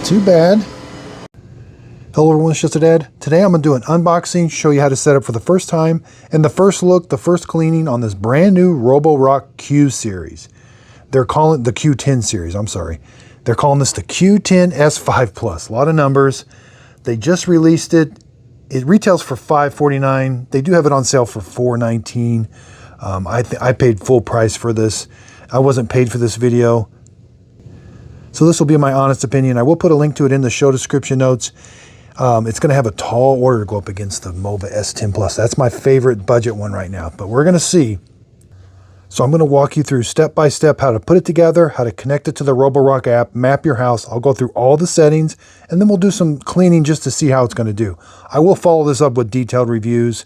not too bad. Hello everyone, it's just a Dad. Today I'm going to do an unboxing, show you how to set up for the first time, and the first look, the first cleaning on this brand new Roborock Q series. They're calling it the Q10 series, I'm sorry. They're calling this the Q10 S5 Plus. A lot of numbers. They just released it. It retails for $549. They do have it on sale for $419. I paid full price for this. I wasn't paid for this video. So this will be my honest opinion. I will put a link to it in the show description notes. It's going to have a tall order to go up against the Mova S10 Plus. That's my favorite budget one right now, but we're going to see. So I'm going to walk you through step by step how to put it together, how to connect it to the Roborock app, map your house. I'll go through all the settings, and then we'll do some cleaning just to see how it's going to do. I will follow this up with detailed reviews.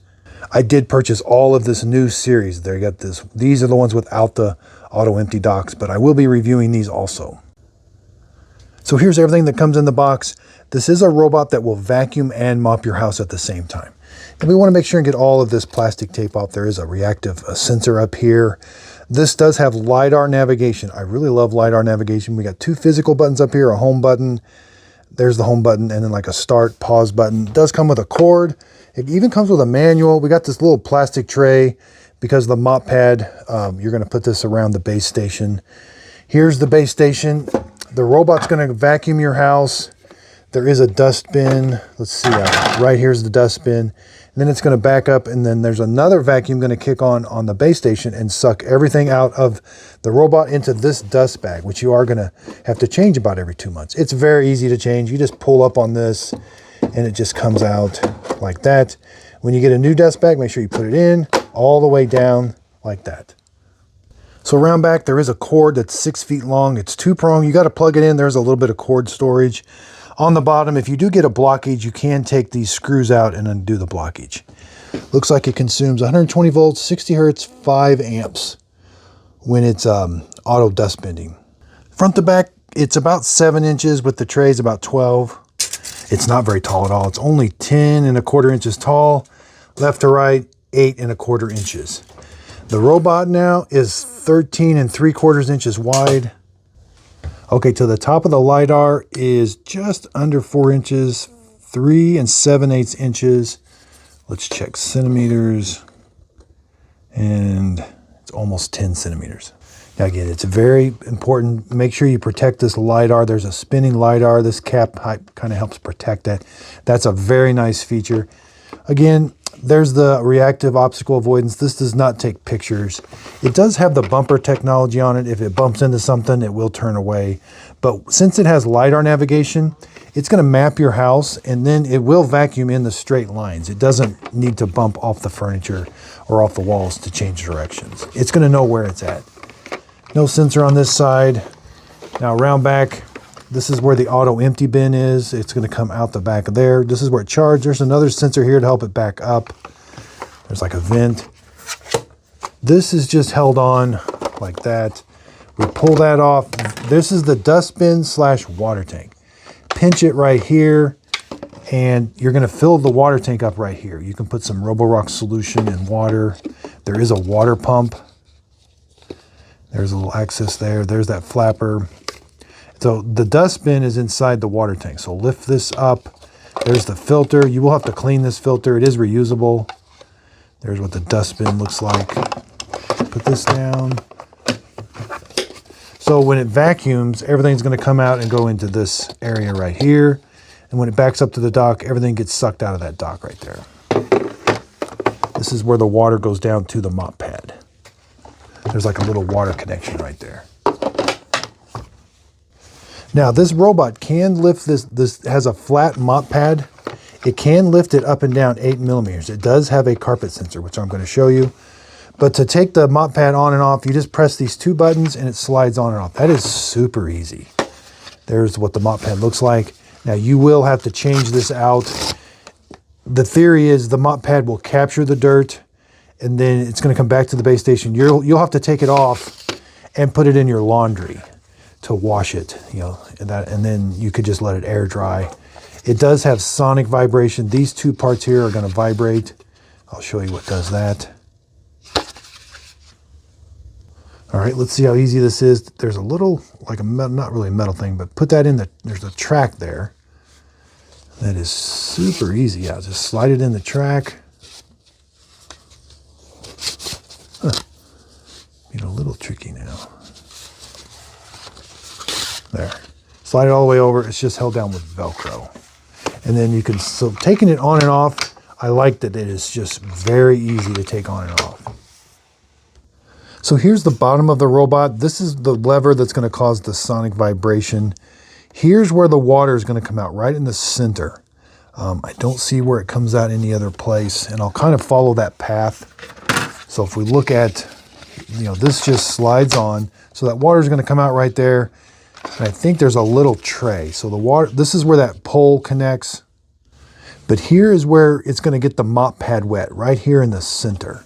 I did purchase all of this new series. They got this. These are the ones without the auto empty docks, but I will be reviewing these also. So here's everything that comes in the box. This is a robot that will vacuum and mop your house at the same time. And we want to make sure and get all of this plastic tape off. There is a reactive sensor up here. This does have LiDAR navigation. I really love LiDAR navigation. We got two physical buttons up here, a home button. There's the home button, and then like a start, pause button. It does come with a cord. It even comes with a manual. We got this little plastic tray because the mop pad, you're going to put this around the base station. Here's the base station. The robot's going to vacuum your house. There is a dustbin. Let's see, right here's the dustbin. And then it's going to back up, and then there's another vacuum going to kick on the base station and suck everything out of the robot into this dust bag, which you are going to have to change about every 2 months. It's very easy to change. You just pull up on this, and it just comes out like that. When you get a new dust bag, make sure you put it in all the way down like that. So around back, there is a cord that's 6 feet long. It's two-prong. You got to plug it in. There's a little bit of cord storage. On the bottom, if you do get a blockage, you can take these screws out and undo the blockage. Looks like it consumes 120 volts, 60 hertz, 5 amps when it's auto dust bending. Front to back, it's about 7 inches, with the trays about 12. It's not very tall at all. It's only 10¼ inches tall. Left to right, 8¼ inches. The robot now is 13¾ inches wide. Okay, to the top of the LiDAR is just under 4 inches, 3 7/8 inches. Let's check centimeters. And it's almost 10 centimeters. Now again, it's very important. Make sure you protect this LiDAR. There's a spinning LiDAR. This cap pipe kind of helps protect that. That's a very nice feature. Again, there's the reactive obstacle avoidance. This does not take pictures. It does have the bumper technology on it. If it bumps into something, it will turn away. But since it has LiDAR navigation, it's going to map your house, and then it will vacuum in the straight lines. It doesn't need to bump off the furniture or off the walls to change directions. It's going to know where it's at. No sensor on this side. Now around back, this is where the auto empty bin is. It's going to come out the back of there. This is where it charges. There's another sensor here to help it back up. There's like a vent. This is just held on like that. We pull that off. This is the dustbin / water tank. Pinch it right here, and you're going to fill the water tank up right here. You can put some Roborock solution in water. There is a water pump. There's a little access there. There's that flapper. So the dustbin is inside the water tank. So lift this up. There's the filter. You will have to clean this filter. It is reusable. There's what the dustbin looks like. Put this down. So when it vacuums, everything's going to come out and go into this area right here. And when it backs up to the dock, everything gets sucked out of that dock right there. This is where the water goes down to the mop pad. There's like a little water connection right there. Now this robot can lift this. This has a flat mop pad. It can lift it up and down 8 millimeters. It does have a carpet sensor, which I'm going to show you. But to take the mop pad on and off, you just press these 2 buttons and it slides on and off. That is super easy. There's what the mop pad looks like. Now you will have to change this out. The theory is the mop pad will capture the dirt, and then it's going to come back to the base station. You'll have to take it off and put it in your laundry to wash it, you know, and then you could just let it air dry. It does have sonic vibration. These 2 parts here are going to vibrate. I'll show you what does that. All right, let's see how easy this is. There's a little, like a metal, not really a metal thing, but put that in there's a track there. That is super easy. Yeah, just slide it in the track. Being a little tricky now. There. Slide it all the way over. It's just held down with Velcro. And then you can, so taking it on and off, I like that it is just very easy to take on and off. So here's the bottom of the robot. This is the lever that's going to cause the sonic vibration. Here's where the water is going to come out, right in the center. I don't see where it comes out any other place, and I'll kind of follow that path. So if we look at, this just slides on. So that water is going to come out right there. And I think there's a little tray. So the water, this is where that pole connects. But here is where it's going to get the mop pad wet, right here in the center.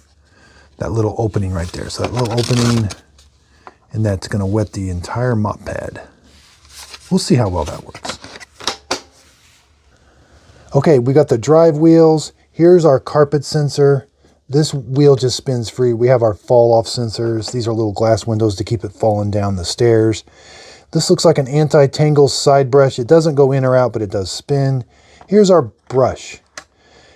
That little opening right there. So that little opening, and that's going to wet the entire mop pad. We'll see how well that works. Okay, we got the drive wheels. Here's our carpet sensor. This wheel just spins free. We have our fall off sensors. These are little glass windows to keep it falling down the stairs. This looks like an anti-tangle side brush. It doesn't go in or out, but it does spin. Here's our brush.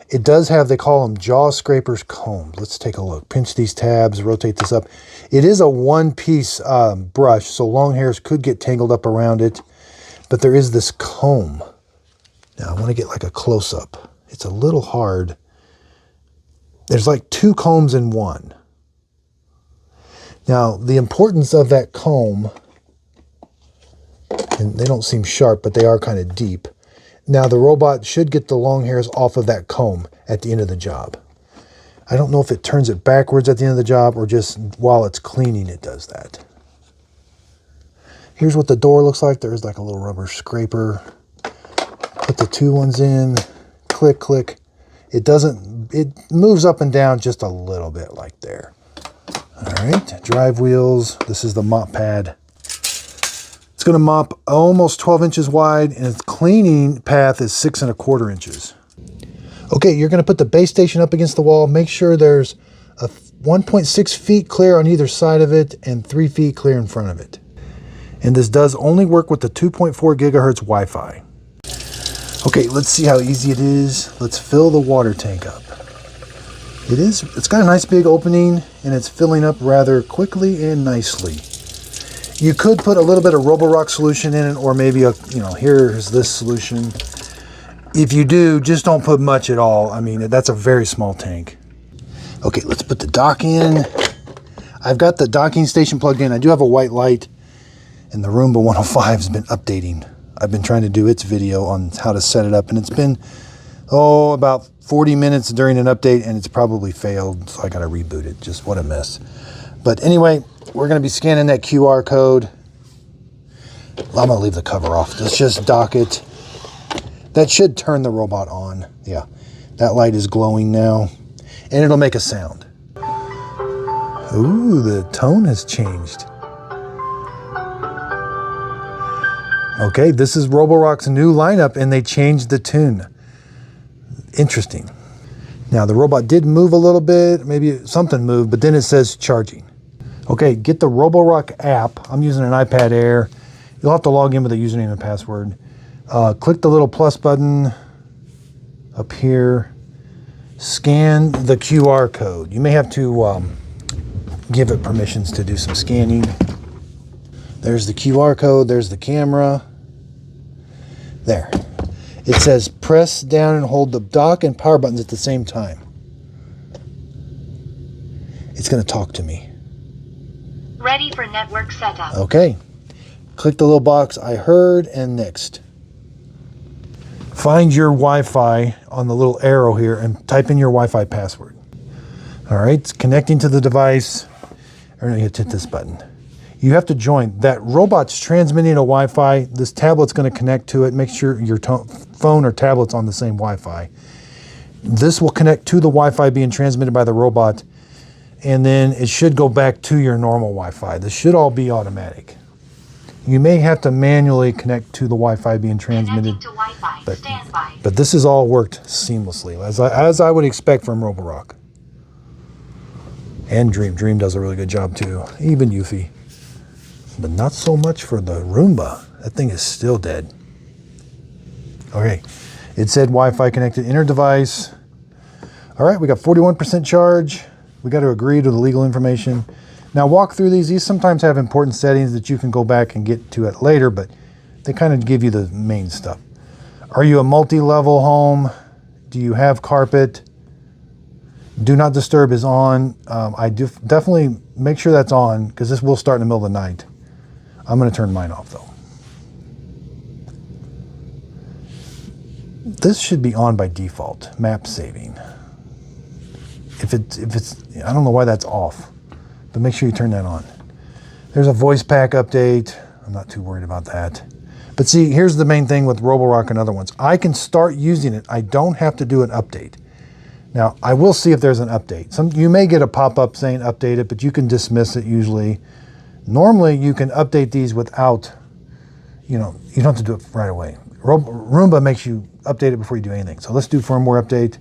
It does have, they call them jaw scrapers combs. Let's take a look. Pinch these tabs, rotate this up. It is a one-piece brush, so long hairs could get tangled up around it. But there is this comb. Now I want to get like a close-up. It's a little hard. There's like two combs in one. Now the importance of that comb, and they don't seem sharp, but they are kind of deep. Now the robot should get the long hairs off of that comb at the end of the job. I don't know if it turns it backwards at the end of the job or just while it's cleaning it does that. Here's what the door looks like. There's like a little rubber scraper. Put the two ones in, click, click. It moves up and down just a little bit like there. All right, drive wheels. This is the mop pad. It's going to mop almost 12 inches wide, and its cleaning path is 6 1/4 inches. Okay, you're going to put the base station up against the wall. Make sure there's a 1.6 feet clear on either side of it and 3 feet clear in front of it. And this does only work with the 2.4 gigahertz Wi-Fi. Okay, let's see how easy it is. Let's fill the water tank up. It's got a nice big opening, and it's filling up rather quickly and nicely. You could put a little bit of Roborock solution in it, or maybe here's this solution. If you do, just don't put much at all. I mean, that's a very small tank. Okay, let's put the dock in. I've got the docking station plugged in. I do have a white light, and the Roomba 105 has been updating. I've been trying to do its video on how to set it up, and it's been, about 40 minutes during an update, and it's probably failed, so I got to reboot it. Just what a mess. But anyway, we're going to be scanning that QR code. I'm going to leave the cover off. Let's just dock it. That should turn the robot on. Yeah, that light is glowing now, and it'll make a sound. Ooh, the tone has changed. Okay, this is Roborock's new lineup, and they changed the tune. Interesting. Now, the robot did move a little bit. Maybe something moved, but then it says charging. Okay, get the Roborock app. I'm using an iPad Air. You'll have to log in with a username and password. Click the little plus button up here. Scan the QR code. You may have to give it permissions to do some scanning. There's the QR code. There's the camera. There. It says press down and hold the dock and power buttons at the same time. It's going to talk to me. Ready for network setup. Okay. Click the little box I heard and next. Find your Wi-Fi on the little arrow here and type in your Wi-Fi password. All right, it's connecting to the device. Or no, you hit this button. You have to join. That robot's transmitting a Wi-Fi. This tablet's going to connect to it. Make sure your phone or tablet's on the same Wi-Fi. This will connect to the Wi-Fi being transmitted by the robot, and then it should go back to your normal Wi-Fi. This should all be automatic. You may have to manually connect to the Wi-Fi being transmitted, To Wi-Fi. Stand by. but this has all worked seamlessly, as I would expect from Roborock. And Dream does a really good job too. Even Eufy. But not so much for the Roomba. That thing is still dead. Okay, it said Wi-Fi connected inner device. All right, we got 41% charge. We got to agree to the legal information. Now walk through these. These sometimes have important settings that you can go back and get to it later, but they kind of give you the main stuff. Are you a multi-level home? Do you have carpet? Do not disturb is on. I do definitely make sure that's on because this will start in the middle of the night. I'm going to turn mine off though. This should be on by default, map saving. If it's, I don't know why that's off, but make sure you turn that on. There's a voice pack update. I'm not too worried about that. But see, here's the main thing with Roborock and other ones. I can start using it. I don't have to do an update. Now, I will see if there's an update. You may get a pop-up saying update it, but you can dismiss it usually. Normally, you can update these without, you don't have to do it right away. Roomba makes you update it before you do anything. So let's do firmware update.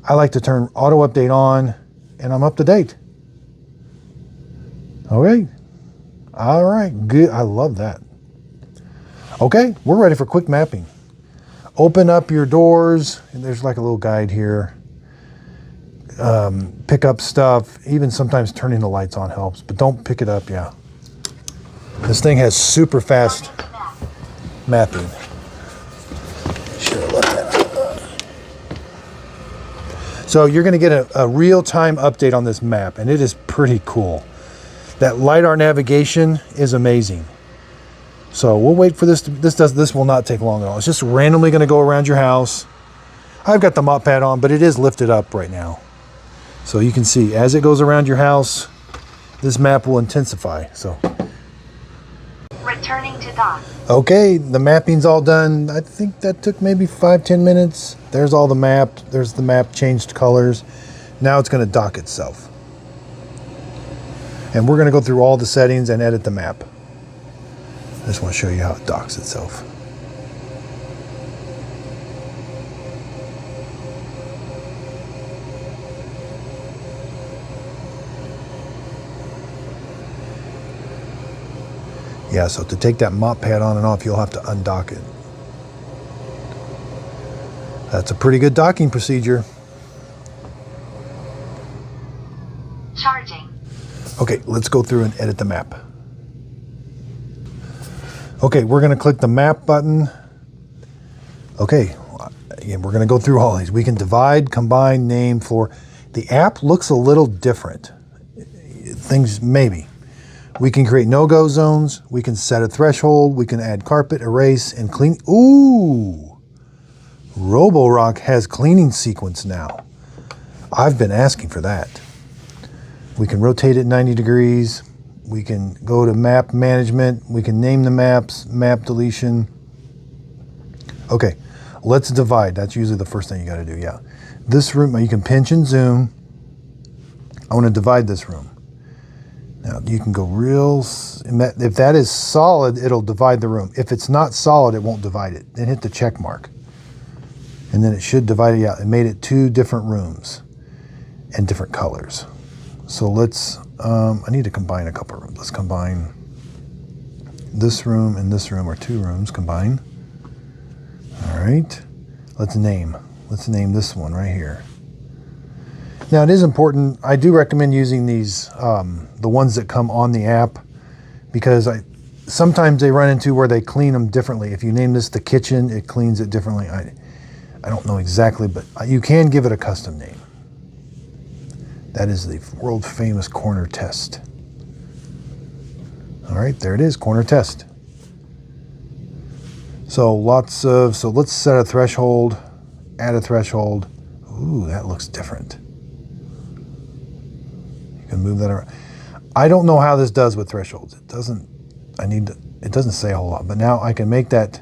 I like to turn auto update on, and I'm up to date. Okay. All right, good. I love that. Okay, we're ready for quick mapping. Open up your doors, and there's like a little guide here. Pick up stuff. Even sometimes turning the lights on helps, but don't pick it up, yeah. This thing has super fast mapping. Should have left that out. So you're going to get a real-time update on this map, and it is pretty cool. That LiDAR navigation is amazing. So we'll wait for this. This will not take long at all. It's just randomly going to go around your house. I've got the mop pad on, but it is lifted up right now. So you can see as it goes around your house, this map will intensify. So Returning to dock. okay, the mapping's all done. I think that took maybe 5-10 minutes. There's all the map. There's the map changed colors. Now it's going to dock itself. And we're going to go through all the settings and edit the map. I just want to show you how it docks itself. Yeah, so to take that mop pad on and off, you'll have to undock it. That's a pretty good docking procedure. Charging. Okay, let's go through and edit the map. Okay, we're going to click the map button. Okay, again, we're going to go through all these. We can divide, combine, name, floor. The app looks a little different. Things, maybe. We can create no-go zones. We can set a threshold. We can add carpet, erase, and clean. Ooh! Roborock has cleaning sequence now. I've been asking for that. We can rotate it 90 degrees. We can go to map management. We can name the maps, map deletion. Okay, let's divide. That's usually the first thing you got to do, yeah. This room, you can pinch and zoom. I want to divide this room. Now, you can go real, if that is solid, it'll divide the room. If it's not solid, it won't divide it. Then hit the check mark. And then it should divide it out. It made it 2 different rooms and different colors. So let's, I need to combine a couple of rooms. Let's combine this room and this room, or 2 rooms combine. All right, let's name this one right here. Now it is important, I do recommend using these, the ones that come on the app, because sometimes they run into where they clean them differently. If you name this the kitchen, it cleans it differently. I don't know exactly, but you can give it a custom name. That is the world famous corner test. All right, there it is, corner test. So let's set a threshold, add a threshold. Ooh, that looks different. You can move that around. I don't know how this does with thresholds. It doesn't say a whole lot, but now I can make that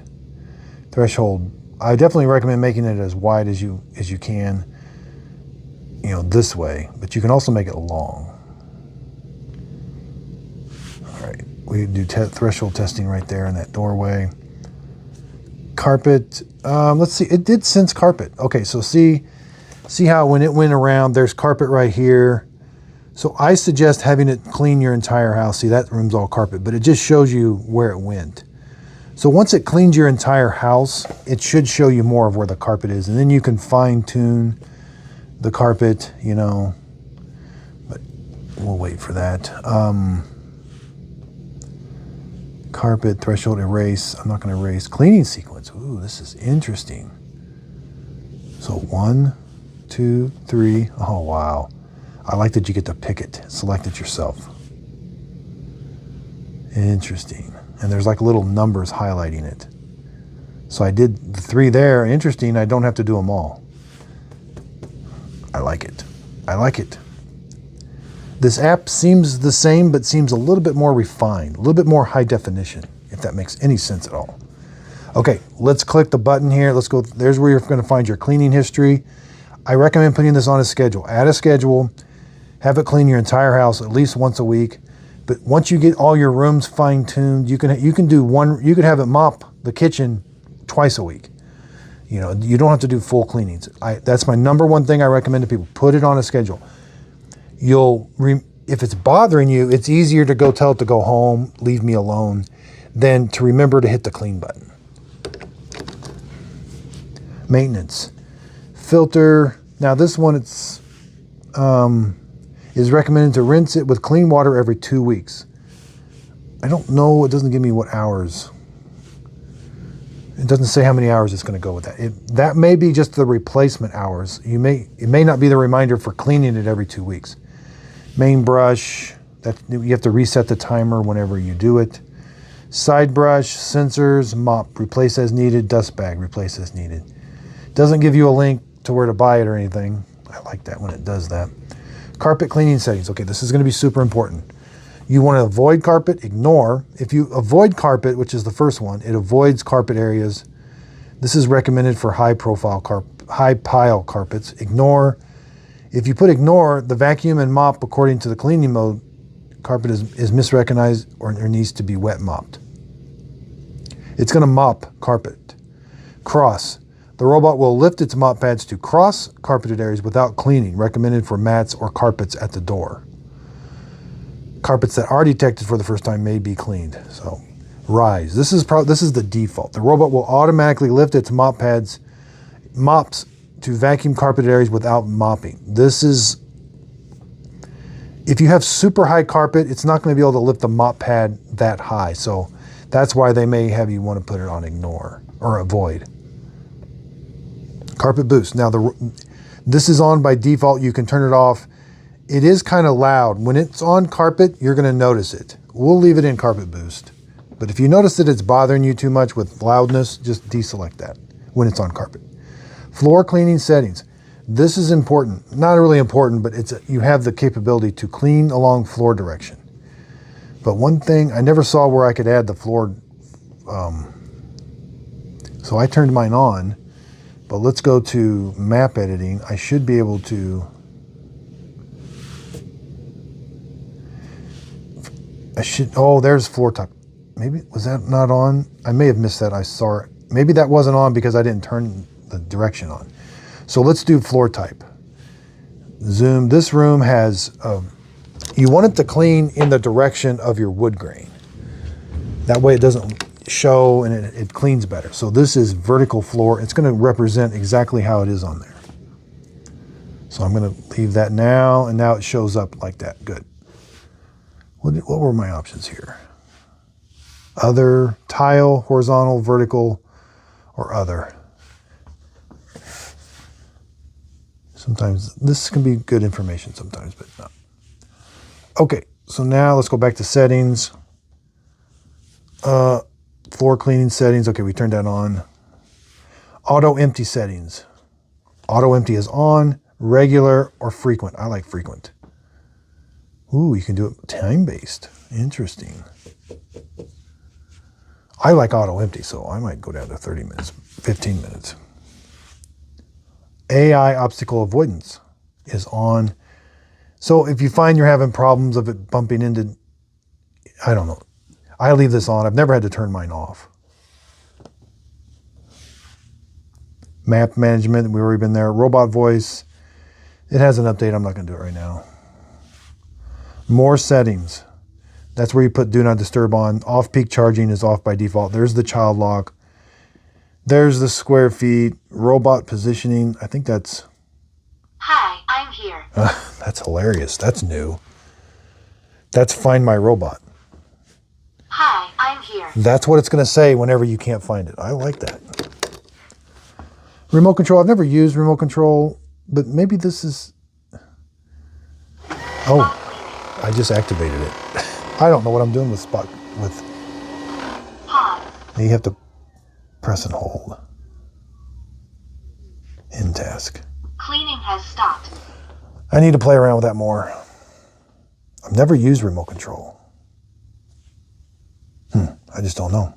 threshold. I definitely recommend making it as wide as you can, this way, but you can also make it long. All right, we do threshold testing right there in that doorway. Carpet, let's see, it did sense carpet. Okay, so see how when it went around, there's carpet right here. So I suggest having it clean your entire house. See, that room's all carpet, but it just shows you where it went. So once it cleans your entire house, it should show you more of where the carpet is. And then you can fine tune the carpet, you know, but we'll wait for that. Carpet, threshold, erase. I'm not going to erase. Cleaning sequence. Ooh, this is interesting. So 1, 2, 3. Oh, wow. I like that you get to pick it. Select it yourself. Interesting. And there's like little numbers highlighting it. So I did the 3 there. Interesting. I don't have to do them all. I like it. I like it. This app seems the same, but seems a little bit more refined, a little bit more high definition, if that makes any sense at all. Okay, let's click the button here. Let's go. There's where you're going to find your cleaning history. I recommend putting this on a schedule. Add a schedule. Have it clean your entire house at least once a week. But once you get all your rooms fine-tuned, you can have it mop the kitchen twice a week. You know, you don't have to do full cleanings. That's my number one thing I recommend to people. Put it on a schedule. If it's bothering you, it's easier to go tell it to go home, leave me alone, than to remember to hit the clean button. Maintenance. Filter. Now this one, it's is recommended to rinse it with clean water every 2 weeks. I don't know. It doesn't give me what hours. It doesn't say how many hours it's going to go with that. That may be just the replacement hours. It may not be the reminder for cleaning it every 2 weeks. Main brush, that you have to reset the timer whenever you do it. Side brush, sensors, mop, replace as needed. Dust bag, replace as needed. Doesn't give you a link to where to buy it or anything. I like that when it does that. Carpet cleaning settings. Okay, this is going to be super important. You want to avoid carpet, ignore. If you avoid carpet, which is the first one, it avoids carpet areas. This is recommended for high pile carpets. Ignore. If you put ignore, the vacuum and mop, according to the cleaning mode, carpet is misrecognized or needs to be wet mopped. It's going to mop carpet. Cross. The robot will lift its mop pads to cross carpeted areas without cleaning, recommended for mats or carpets at the door. Carpets that are detected for the first time may be cleaned. So, rise. This is the default. The robot will automatically lift its mops to vacuum carpeted areas without mopping. This is, if you have super high carpet, it's not going to be able to lift the mop pad that high. So that's why they may have you want to put it on ignore or avoid. Carpet boost. Now this is on by default. You can turn it off. It is kind of loud. When it's on carpet, you're going to notice it. We'll leave it in carpet boost. But if you notice that it's bothering you too much with loudness, just deselect that when it's on carpet. Floor cleaning settings. This is important. Not really important, but you have the capability to clean along floor direction. But one thing, I never saw where I could add the floor. So I turned mine on. But let's go to map editing. I should be able to. Oh, there's floor type. Maybe, was that not on? I may have missed that. I saw it. Maybe that wasn't on because I didn't turn the direction on. So let's do floor type. Zoom. This room has, you want it to clean in the direction of your wood grain. That way it doesn't show and it cleans better. So this is vertical floor. It's going to represent exactly how it is on there. So I'm going to leave that now, and now it shows up like that. Good. What were my options here? Other, tile, horizontal, vertical, or other. Sometimes this can be good information sometimes, but not. Okay, so now let's go back to settings. Floor cleaning settings. Okay, we turned that on. Auto empty settings. Auto empty is on, regular, or frequent. I like frequent. Ooh, you can do it time-based. Interesting. I like auto empty, so I might go down to 30 minutes, 15 minutes. AI obstacle avoidance is on. So if you find you're having problems of it bumping into, I don't know. I leave this on. I've never had to turn mine off. Map management, we've already been there. Robot voice, it has an update. I'm not going to do it right now. More settings. That's where you put do not disturb on. Off-peak charging is off by default. There's the child lock. There's the square feet. Robot positioning. I think that's... Hi, I'm here. That's hilarious. That's new. That's find my robot. Hi, I'm here. That's what it's going to say whenever you can't find it. I like that. Remote control. I've never used remote control, but maybe this is... Oh, I just activated it. I don't know what I'm doing with spot with. Pause. You have to press and hold. In task. Cleaning has stopped. I need to play around with that more. I've never used remote control. I just don't know.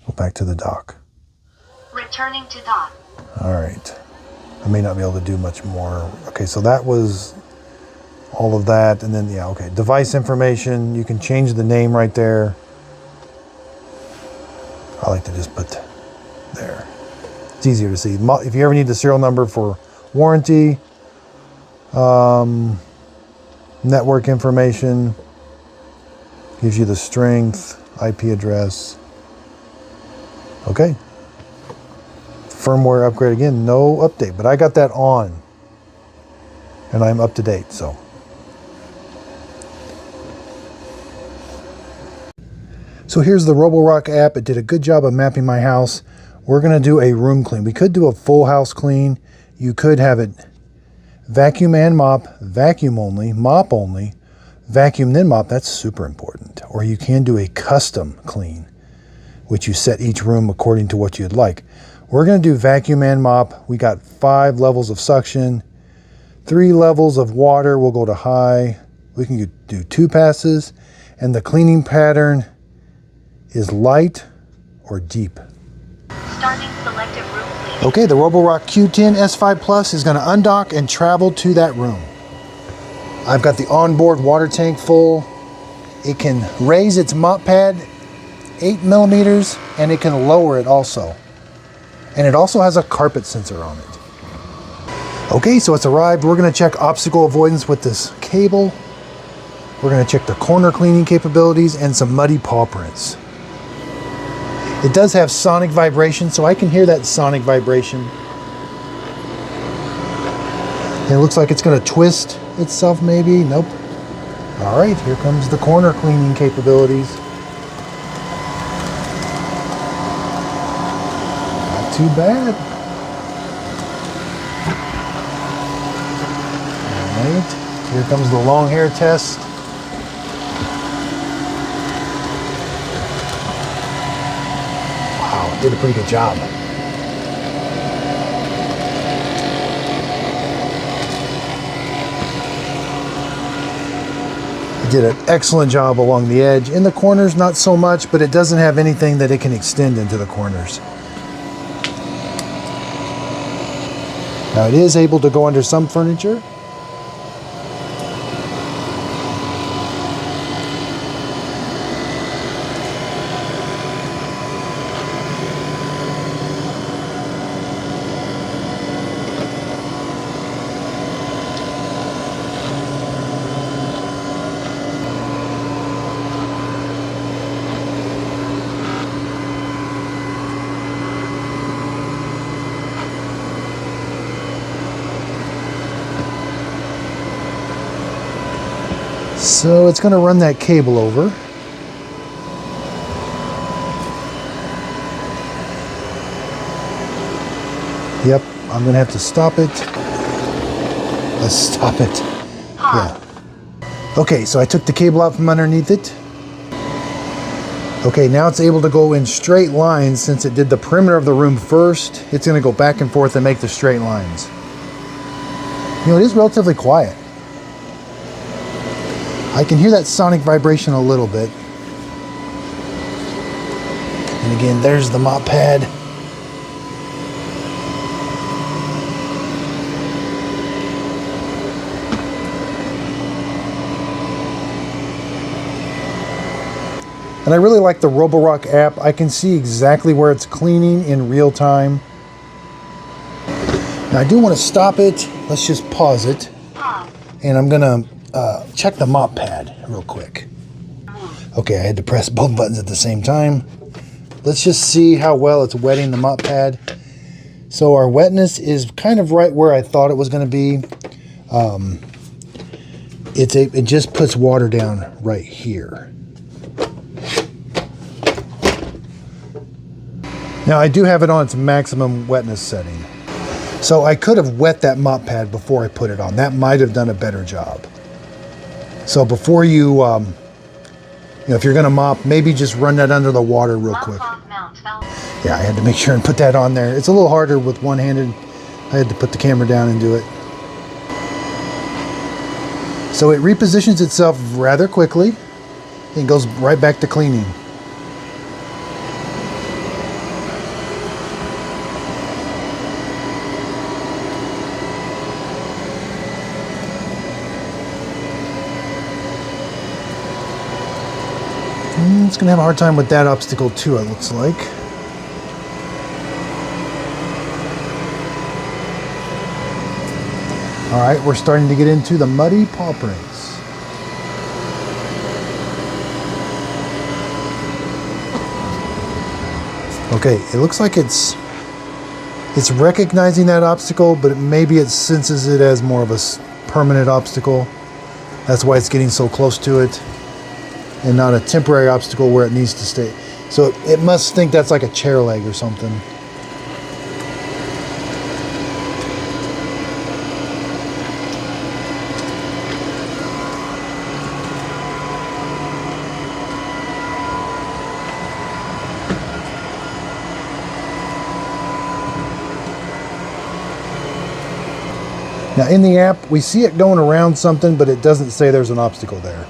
Go back to the dock. Returning to dock. All right. I may not be able to do much more. Okay, so that was all of that. And then, yeah, okay. Device information. You can change the name right there. I like to just put there. It's easier to see. If you ever need the serial number for warranty, network information, gives you the strength, IP address. Okay. Firmware upgrade again, no update, but I got that on and I'm up to date. So here's the Roborock app. It did a good job of mapping my house. We're going to do a room clean. We could do a full house clean. You could have it vacuum and mop, vacuum only, mop only, vacuum then mop. That's super important. Or you can do a custom clean, which you set each room according to what you'd like. We're going to do vacuum and mop. We got 5 levels of suction, 3 levels of water. We'll go to high. We can do 2 passes. And the cleaning pattern is light or deep. Starting selective room cleaning. Okay, the Roborock Q10 S5 Plus is going to undock and travel to that room. I've got the onboard water tank full. It can raise its mop pad 8 millimeters and it can lower it also. And it also has a carpet sensor on it. Okay, so it's arrived. We're going to check obstacle avoidance with this cable. We're going to check the corner cleaning capabilities and some muddy paw prints. It does have sonic vibration, so I can hear that sonic vibration. And it looks like it's going to twist itself maybe. Nope. All right, here comes the corner cleaning capabilities. Too bad. All right, here comes the long hair test. Wow, did a pretty good job. It did an excellent job along the edge. In the corners, not so much, but it doesn't have anything that it can extend into the corners. Now it is able to go under some furniture. So it's going to run that cable over. Yep, I'm going to have to stop it. Let's stop it. Yeah. Okay, so I took the cable out from underneath it. Okay, now it's able to go in straight lines. Since it did the perimeter of the room first, it's going to go back and forth and make the straight lines. You know, it is relatively quiet. I can hear that sonic vibration a little bit. And again, there's the mop pad. And I really like the Roborock app. I can see exactly where it's cleaning in real time. Now I do want to stop it. Let's just pause it. And I'm going to check the mop pad real quick. Okay, I had to press both buttons at the same time. Let's just see how well it's wetting the mop pad. So our wetness is kind of right where I thought it was going to be. It just puts water down right here. Now I do have it on its maximum wetness setting. So I could have wet that mop pad before I put it on. That might have done a better job. So before you, if you're going to mop, maybe just run that under the water real quick. Yeah, I had to make sure and put that on there. It's a little harder with one-handed. I had to put the camera down and do it. So it repositions itself rather quickly and goes right back to cleaning. It's going to have a hard time with that obstacle too, it looks like. All right, we're starting to get into the muddy paw prints. Okay, it looks like it's recognizing that obstacle, but maybe it senses it as more of a permanent obstacle. That's why it's getting so close to it, and not a temporary obstacle where it needs to stay. So it must think that's like a chair leg or something. Now in the app, we see it going around something, but it doesn't say there's an obstacle there.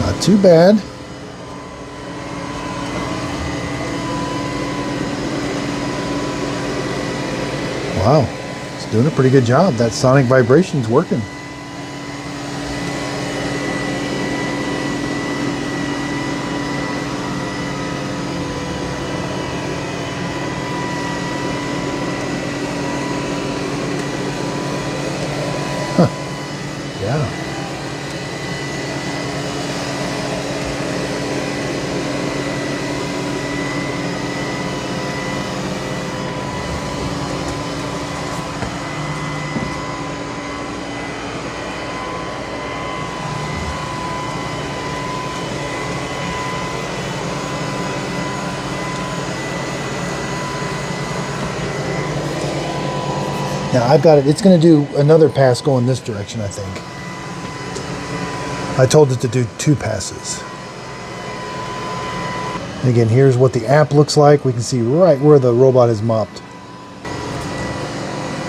Not too bad. Wow, it's doing a pretty good job. That sonic vibration's working. Yeah. Now I've got it. It's going to do another pass going this direction, I think. I told it to do 2 passes. And again, here's what the app looks like. We can see right where the robot is mopped.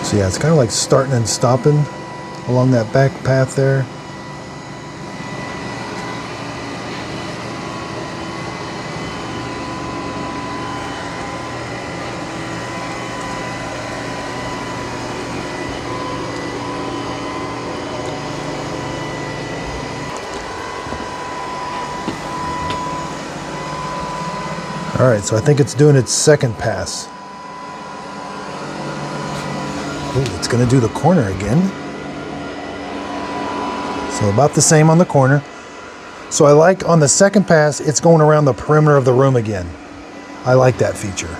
So yeah, it's kind of like starting and stopping along that back path there. All right, so I think it's doing its second pass. Ooh, it's going to do the corner again. So about the same on the corner. So I like on the second pass, it's going around the perimeter of the room again. I like that feature.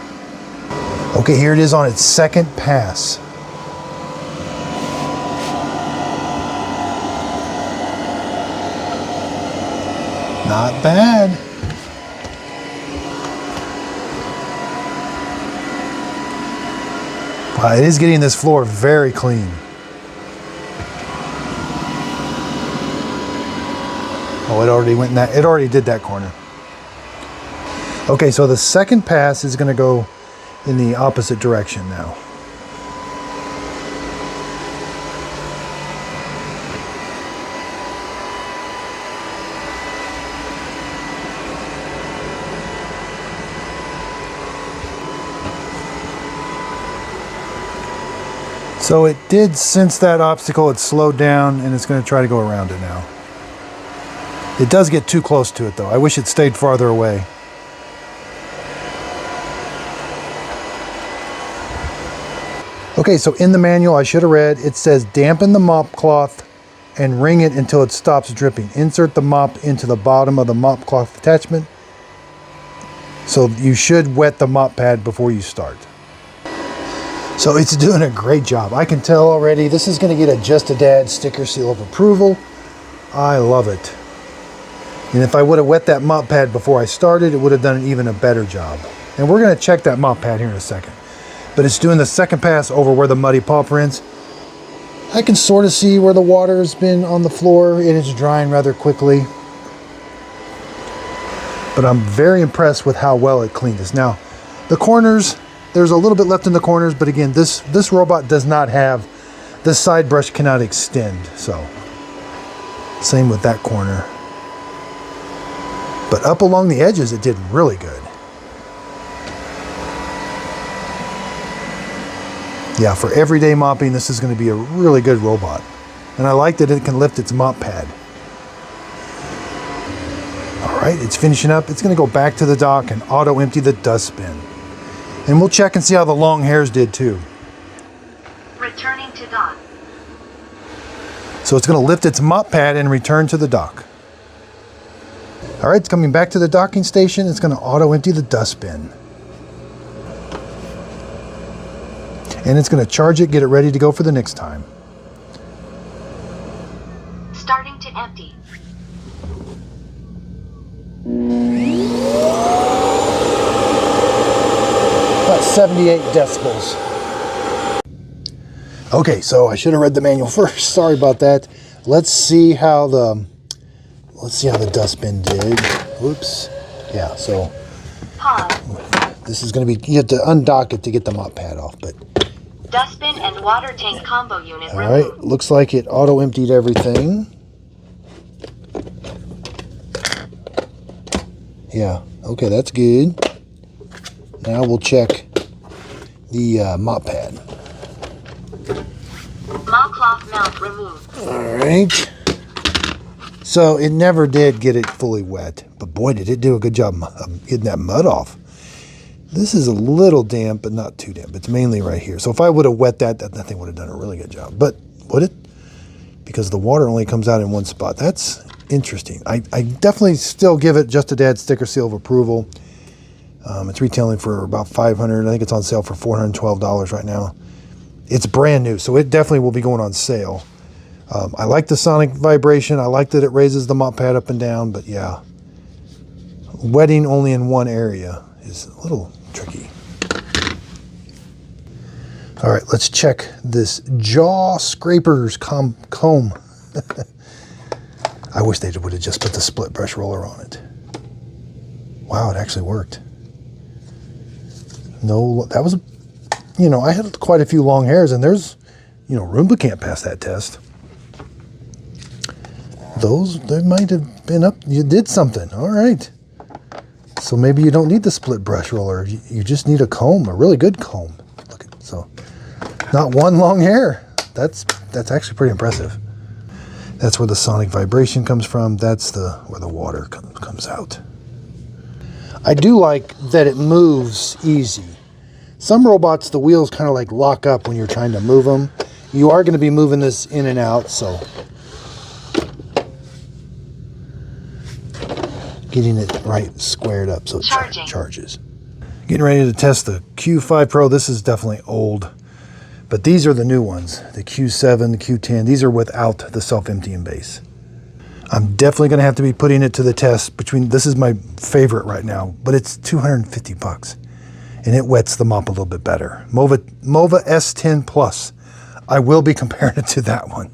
Okay, here it is on its second pass. Not bad. It is getting this floor very clean. Oh, it already went in that. It already did that corner. Okay, so the second pass is going to go in the opposite direction now. So it did sense that obstacle, it slowed down, and it's going to try to go around it now. It does get too close to it though. I wish it stayed farther away. Okay, so in the manual I should have read, it says dampen the mop cloth and wring it until it stops dripping. Insert the mop into the bottom of the mop cloth attachment. So you should wet the mop pad before you start. So it's doing a great job. I can tell already this is going to get a Just a Dad sticker seal of approval. I love it. And if I would have wet that mop pad before I started, it would have done even a better job. And we're going to check that mop pad here in a second. But it's doing the second pass over where the muddy paw prints. I can sort of see where the water has been on the floor. It is drying rather quickly. But I'm very impressed with how well it cleaned this. Now, the corners, there's a little bit left in the corners, but again, this robot does not have, the side brush cannot extend. So, same with that corner. But up along the edges, it did really good. Yeah, for everyday mopping, this is going to be a really good robot. And I like that it can lift its mop pad. All right, it's finishing up. It's going to go back to the dock and auto-empty the dustbin. And we'll check and see how the long hairs did too. Returning to dock. So it's going to lift its mop pad and return to the dock. All right, it's coming back to the docking station. It's going to auto-empty the dustbin. And it's going to charge it, get it ready to go for the next time. Starting to empty. About 78 decibels. Okay, so I should have read the manual first. Sorry about that. Let's see how the dustbin did. Whoops. Yeah, so Pause. this is going to be, you have to undock it to get the mop pad off, but Dustbin and water tank combo unit all removed. right, looks like it auto-emptied everything. Yeah, okay, that's good. Now we'll check the mop pad. Mop cloth mount removed. All right. So it never did get it fully wet, but boy, did it do a good job of getting that mud off. This is a little damp, but not too damp. It's mainly right here. So if I would have wet that thing would have done a really good job. But would it? Because the water only comes out in one spot. That's interesting. I definitely still give it Just a Dad sticker seal of approval. It's retailing for about $500. I think it's on sale for $412 right now. It's brand new, so it definitely will be going on sale. I like the sonic vibration. I like that it raises the mop pad up and down, but yeah. Wetting only in one area is a little tricky. All right, let's check this jaw scrapers comb. I wish they would have just put the split brush roller on it. Wow, it actually worked. No, that was, I had quite a few long hairs, and there's, Roomba can't pass that test. They might have been up, you did something, all right. So maybe you don't need the split brush roller. You just need a comb, a really good comb. Look at, so not one long hair. That's actually pretty impressive. That's where the sonic vibration comes from. That's where the water comes out. I do like that it moves easy. Some robots, the wheels kind of like lock up when you're trying to move them. You are going to be moving this in and out, so getting it right squared up so it charges. Getting ready to test the Q5 Pro. This is definitely old, but these are the new ones. The Q7, the Q10. These are without the self-emptying base. I'm definitely going to have to be putting it to the test. This is my favorite right now, but it's $250, and it wets the mop a little bit better. Mova S10 Plus. I will be comparing it to that one.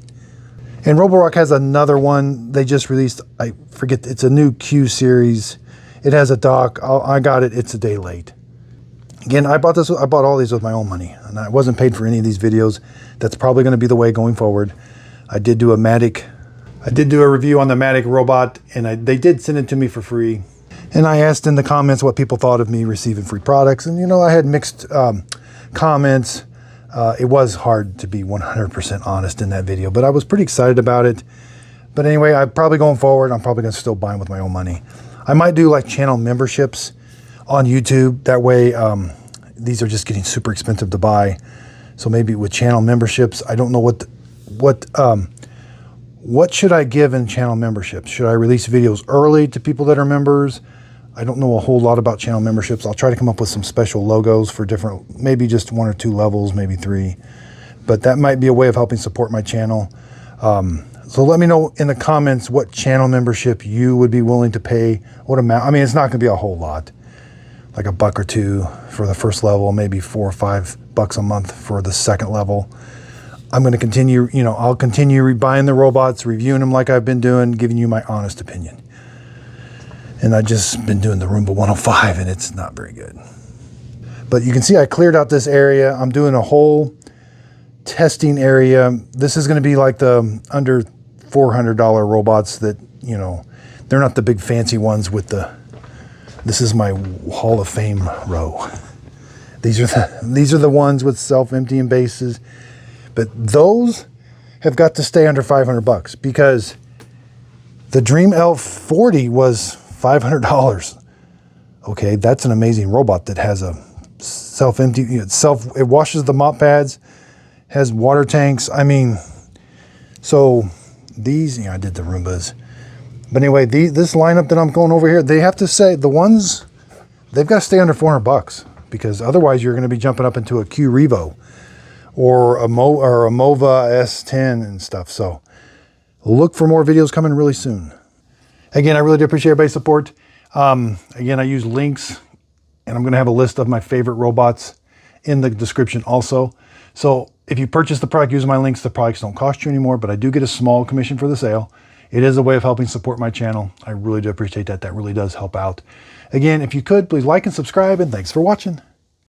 And Roborock has another one they just released. I forget, it's a new Q series. It has a dock. I got it. It's a day late. Again, I bought all these with my own money, and I wasn't paid for any of these videos. That's probably going to be the way going forward. I did do a review on the Matic robot, and they did send it to me for free. And I asked in the comments what people thought of me receiving free products, and I had mixed comments. It was hard to be 100% honest in that video, but I was pretty excited about it. But anyway, I'm probably going forward, I'm probably going to still buy them with my own money. I might do like channel memberships on YouTube. That way, these are just getting super expensive to buy. So maybe with channel memberships, I don't know what should I give in channel memberships? Should I release videos early to people that are members? I don't know a whole lot about channel memberships. I'll try to come up with some special logos for different, maybe just 1 or 2 levels, maybe 3. But that might be a way of helping support my channel. So let me know in the comments what channel membership you would be willing to pay, what amount. I mean, it's not going to be a whole lot, like $1 or $2 for the first level, maybe $4 or $5 a month for the second level. I'm going to continue, I'll continue buying the robots, reviewing them like I've been doing, giving you my honest opinion. And I've just been doing the Roomba 105 and it's not very good. But you can see I cleared out this area. I'm doing a whole testing area. This is going to be like the under $400 robots that, they're not the big fancy ones with this is my Hall of Fame row. These are the ones with self-emptying bases. But those have got to stay under $500 because the Dream L40 was $500. Okay, that's an amazing robot that has a self-empty, it washes the mop pads, has water tanks. I mean, so these, I did the Roombas. But anyway, this lineup that I'm going over here, they have to say, the ones, they've got to stay under $400 because otherwise you're going to be jumping up into a Q Revo or a Mova S10 and stuff. So look for more videos coming really soon. Again, I really do appreciate everybody's support. Again, I use links and I'm going to have a list of my favorite robots in the description also. So if you purchase the product using my links, the products don't cost you anymore, but I do get a small commission for the sale. It is a way of helping support my channel. I really do appreciate that. That really does help out. Again, if you could, please like and subscribe, and thanks for watching.